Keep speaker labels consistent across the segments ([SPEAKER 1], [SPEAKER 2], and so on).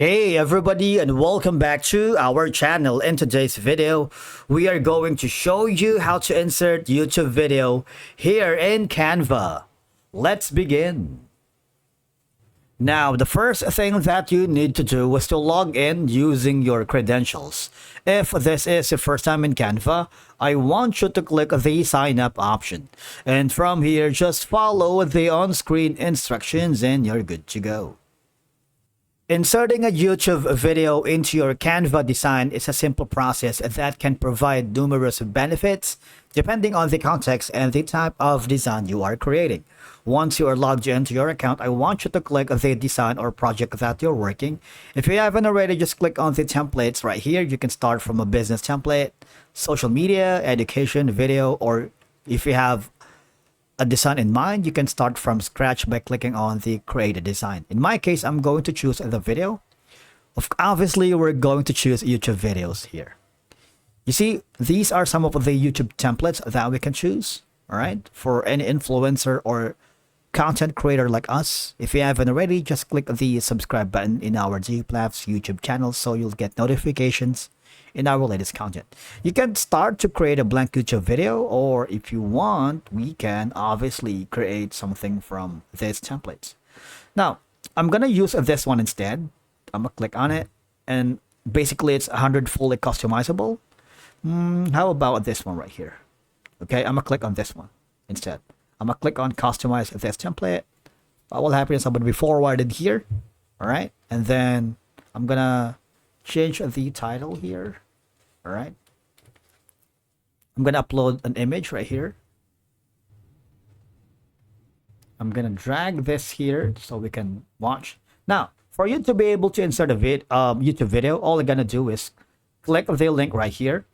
[SPEAKER 1] Hey everybody, and welcome back to our channel. In today's video, we are going to show you how to insert YouTube video here in Canva. Let's begin. Now, the first thing that you need to do is to log in using your credentials. If this is your first time in Canva, I want you to click the sign up option. And from here, just follow the on-screen instructions and you're good to go. Inserting a YouTube video into your Canva design is a simple process that can provide numerous benefits depending on the context and the type of design you are creating. Once you are logged into your account, I want you to click the design or project that you're working. If you haven't already, just click on the templates right here. You can start from a business template, social media, education, video, or if you have a design in mind, you can start from scratch by clicking on the create a design. In my case, I'm going to choose the video. Obviously, we're going to choose YouTube videos here. You see, these are some of the YouTube templates that we can choose, all right, for any influencer or content creator like us. If you haven't already, just click the subscribe button in our GPLAF's YouTube channel so you'll get notifications in our latest content. You can start to create a blank YouTube video, or if you want, we can obviously create something from these templates. Now, I'm gonna use this one instead. I'm gonna click on it, and basically it's 100 fully customizable. How about this one right here? Okay, I'm gonna click on this one instead. I'm gonna click on customize this template. What will happen is I'm gonna be forwarded here, all right, and then I'm gonna change the title here. All right, I'm gonna upload an image right here. I'm gonna drag this here so we can watch. Now, for you to be able to insert a YouTube video, all you're gonna do is click the link right here.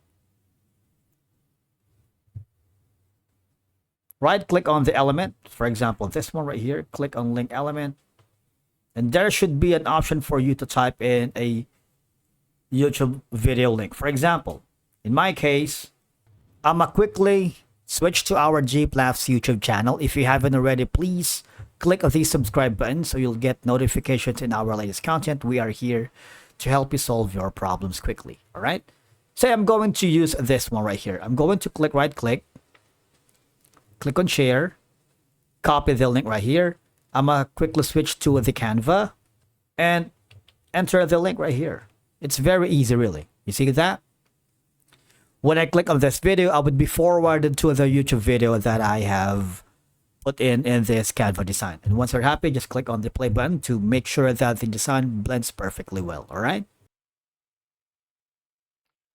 [SPEAKER 1] Right click on the element, for example, this one right here. Click on link element, and there should be an option for you to type in a YouTube video link. For example, in my case, I'm gonna quickly switch to our GPLAF's YouTube channel. If you haven't already, please click the subscribe button so you'll get notifications in our latest content. We are here to help you solve your problems quickly. All right. Say I'm going to use this one right here. I'm going to right click on share, copy the link right here. I'm gonna quickly switch to the Canva and enter the link right here. It's very easy, really. You see that? When I click on this video, I would be forwarded to the YouTube video that I have put in this Canva design. And once you're happy, just click on the play button to make sure that the design blends perfectly well. All right.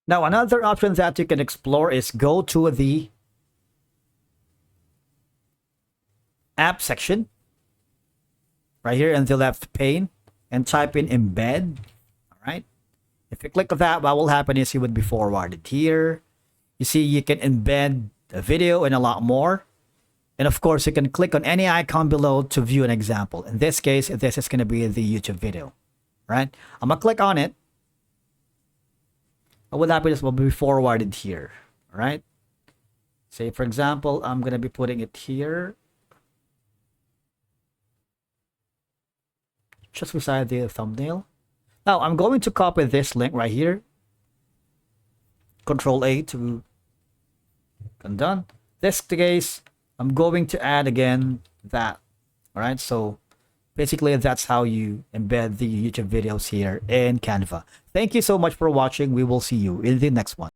[SPEAKER 1] Now, another option that you can explore is go to the app section right here in the left pane and type in embed. All right. If you click on that, what will happen is you would be forwarded here. You see, you can embed a video and a lot more. And of course, you can click on any icon below to view an example. In this case, this is going to be the YouTube video, right? I'm going to click on it. What will happen is we'll be forwarded here, all right? Say, for example, I'm going to be putting it here, just beside the thumbnail. Now, I'm going to copy this link right here. Control A to and done. This case, I'm going to add again that. All right, so basically that's how you embed the YouTube videos here in Canva. Thank you so much for watching. We will see you in the next one.